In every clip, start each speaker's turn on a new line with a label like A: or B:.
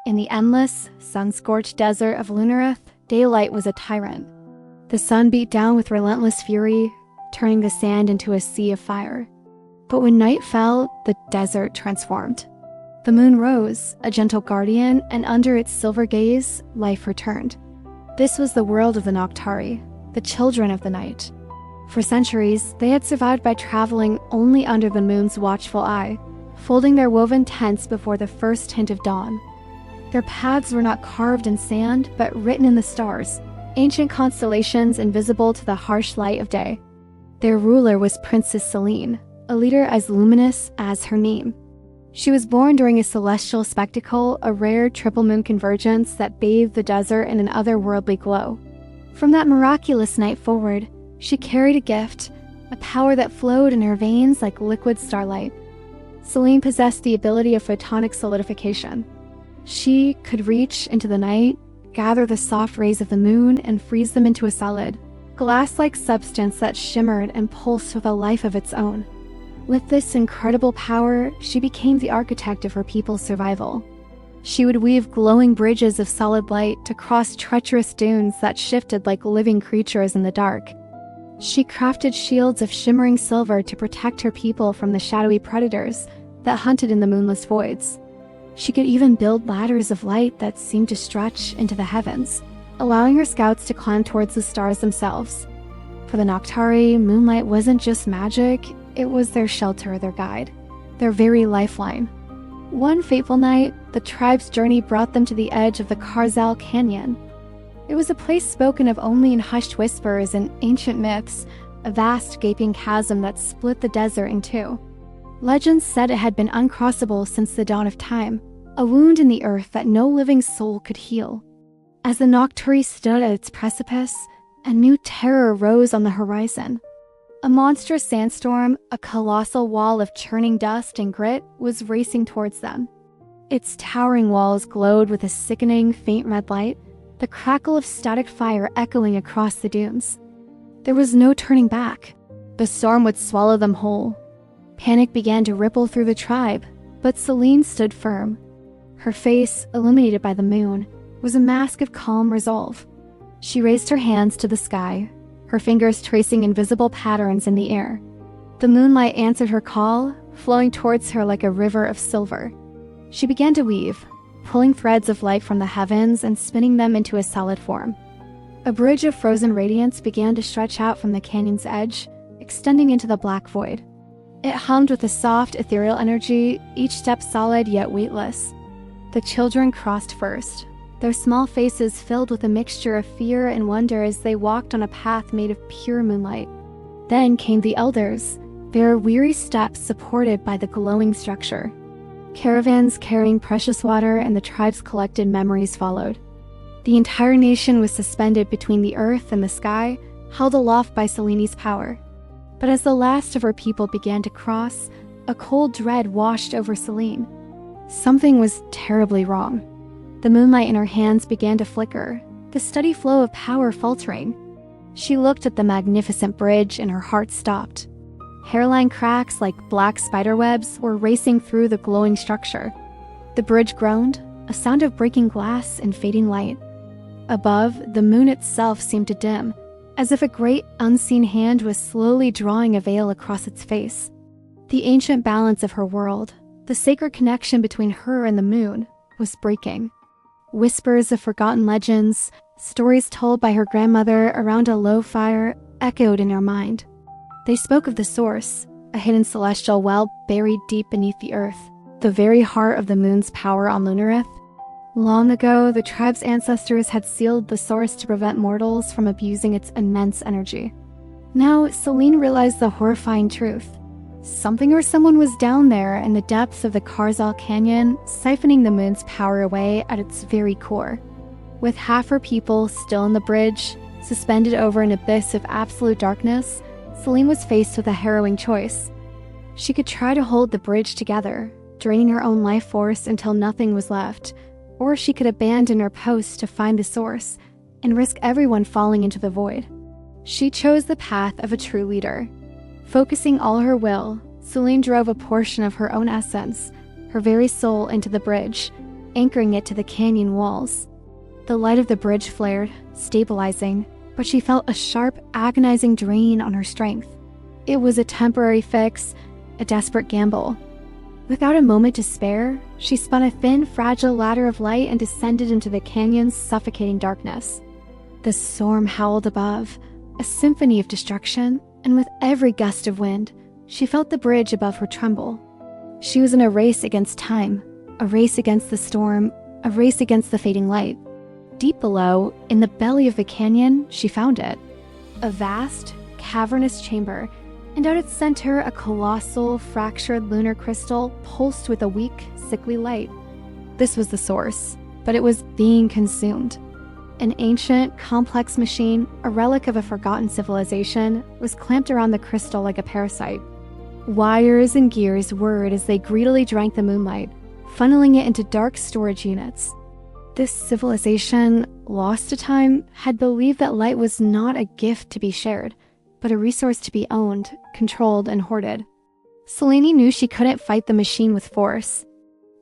A: In the endless, sun-scorched desert of Lunareth, daylight was a tyrant. The sun beat down with relentless fury, turning the sand into a sea of fire. But when night fell, the desert transformed. The moon rose, a gentle guardian, and under its silver gaze, life returned. This was the world of the Noctari, the children of the night. For centuries, they had survived by traveling only under the moon's watchful eye, folding their woven tents before the first hint of dawn. Their paths were not carved in sand, but written in the stars, ancient constellations invisible to the harsh light of day. Their ruler was Princess Selene, a leader as luminous as her name. She was born during a celestial spectacle, a rare triple moon convergence that bathed the desert in an otherworldly glow. From that miraculous night forward, she carried a gift, a power that flowed in her veins like liquid starlight. Selene possessed the ability of photonic solidification. She could reach into the night, gather the soft rays of the moon, and freeze them into a solid, glass-like substance that shimmered and pulsed with a life of its own. With this incredible power, she became the architect of her people's survival. She would weave glowing bridges of solid light to cross treacherous dunes that shifted like living creatures in the dark. She crafted shields of shimmering silver to protect her people from the shadowy predators that hunted in the moonless voids. She could even build ladders of light that seemed to stretch into the heavens, allowing her scouts to climb towards the stars themselves. For the Noctari, moonlight wasn't just magic, it was their shelter, their guide, their very lifeline. One fateful night, the tribe's journey brought them to the edge of the Karzal Canyon. It was a place spoken of only in hushed whispers and ancient myths, a vast gaping chasm that split the desert in two. Legends said it had been uncrossable since the dawn of time, a wound in the earth that no living soul could heal. As the Nocturi stood at its precipice, a new terror rose on the horizon. A monstrous sandstorm, a colossal wall of churning dust and grit, was racing towards them. Its towering walls glowed with a sickening, faint red light, the crackle of static fire echoing across the dunes. There was no turning back. The storm would swallow them whole. Panic began to ripple through the tribe, but Selene stood firm. Her face, illuminated by the moon, was a mask of calm resolve. She raised her hands to the sky, her fingers tracing invisible patterns in the air. The moonlight answered her call, flowing towards her like a river of silver. She began to weave, pulling threads of light from the heavens and spinning them into a solid form. A bridge of frozen radiance began to stretch out from the canyon's edge, extending into the black void. It hummed with a soft, ethereal energy, each step solid yet weightless. The children crossed first, their small faces filled with a mixture of fear and wonder as they walked on a path made of pure moonlight. Then came the elders, their weary steps supported by the glowing structure. Caravans carrying precious water and the tribe's collected memories followed. The entire nation was suspended between the earth and the sky, held aloft by Selene's power. But as the last of her people began to cross, a cold dread washed over Selene. Something was terribly wrong. The moonlight in her hands began to flicker, the steady flow of power faltering. She looked at the magnificent bridge and her heart stopped. Hairline cracks like black spiderwebs were racing through the glowing structure. The bridge groaned, a sound of breaking glass and fading light. Above, the moon itself seemed to dim, as if a great unseen hand was slowly drawing a veil across its face. The ancient balance of her world, the sacred connection between her and the moon, was breaking. Whispers of forgotten legends, stories told by her grandmother around a low fire, echoed in her mind. They spoke of the source, a hidden celestial well buried deep beneath the earth, the very heart of the moon's power on Lunareth. Long ago, the tribe's ancestors had sealed the source to prevent mortals from abusing its immense energy. Now, Selene realized the horrifying truth. Something or someone was down there in the depths of the Karzal Canyon, siphoning the moon's power away at its very core. With half her people still in the bridge, suspended over an abyss of absolute darkness, Selene was faced with a harrowing choice. She could try to hold the bridge together, draining her own life force until nothing was left, or she could abandon her post to find the source and risk everyone falling into the void. She chose the path of a true leader. Focusing all her will, Selene drove a portion of her own essence, her very soul, into the bridge, anchoring it to the canyon walls. The light of the bridge flared, stabilizing, but she felt a sharp, agonizing drain on her strength. It was a temporary fix, a desperate gamble. Without a moment to spare, she spun a thin, fragile ladder of light and descended into the canyon's suffocating darkness. The storm howled above, a symphony of destruction, and with every gust of wind, she felt the bridge above her tremble. She was in a race against time, a race against the storm, a race against the fading light. Deep below, in the belly of the canyon, she found it. A vast, cavernous chamber, and at its center a colossal, fractured lunar crystal pulsed with a weak, sickly light. This was the source, but it was being consumed. An ancient, complex machine, a relic of a forgotten civilization, was clamped around the crystal like a parasite. Wires and gears whirred as they greedily drank the moonlight, funneling it into dark storage units. This civilization, lost to time, had believed that light was not a gift to be shared, but a resource to be owned, controlled, and hoarded. Selene knew she couldn't fight the machine with force.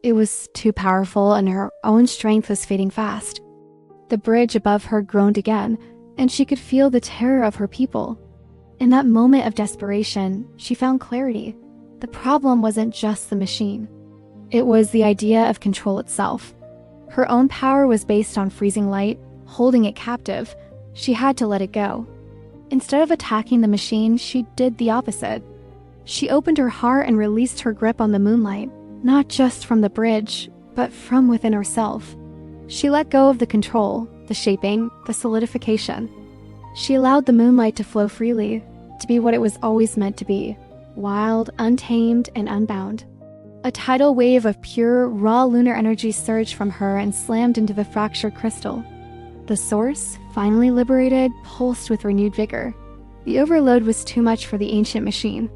A: It was too powerful, and her own strength was fading fast. The bridge above her groaned again, and she could feel the terror of her people. In that moment of desperation, she found clarity. The problem wasn't just the machine. It was the idea of control itself. Her own power was based on freezing light, holding it captive. She had to let it go. Instead of attacking the machine, she did the opposite. She opened her heart and released her grip on the moonlight, not just from the bridge, but from within herself. She let go of the control, the shaping, the solidification. She allowed the moonlight to flow freely, to be what it was always meant to be, wild, untamed, and unbound. A tidal wave of pure, raw lunar energy surged from her and slammed into the fractured crystal. The source, finally liberated, pulsed with renewed vigor. The overload was too much for the ancient machine.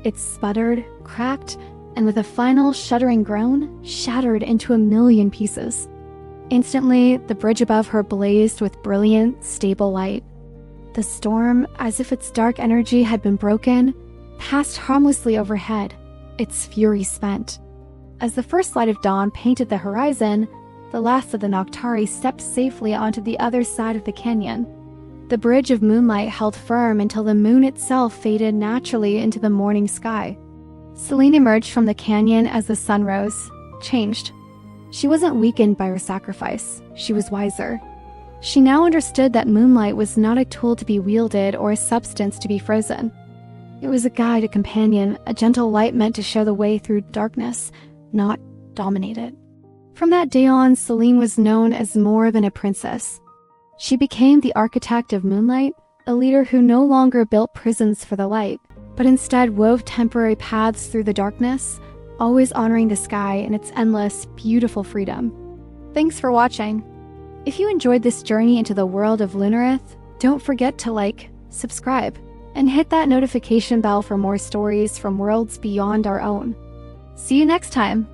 A: It sputtered, cracked, and with a final shuddering groan, shattered into a million pieces. Instantly, the bridge above her blazed with brilliant, stable light. The storm, as if its dark energy had been broken, passed harmlessly overhead, its fury spent. As the first light of dawn painted the horizon, the last of the Noctari stepped safely onto the other side of the canyon. The bridge of moonlight held firm until the moon itself faded naturally into the morning sky. Selene emerged from the canyon as the sun rose, changed. She wasn't weakened by her sacrifice. She was wiser. She now understood that moonlight was not a tool to be wielded or a substance to be frozen. It was a guide, a companion, a gentle light meant to show the way through darkness, not dominate it. From that day on, Selene was known as more than a princess. She became the Architect of Moonlight, a leader who no longer built prisons for the light, but instead wove temporary paths through the darkness, always honoring the sky and its endless, beautiful freedom. Thanks for watching. If you enjoyed this journey into the world of Lunareth, don't forget to like, subscribe, and hit that notification bell for more stories from worlds beyond our own. See you next time!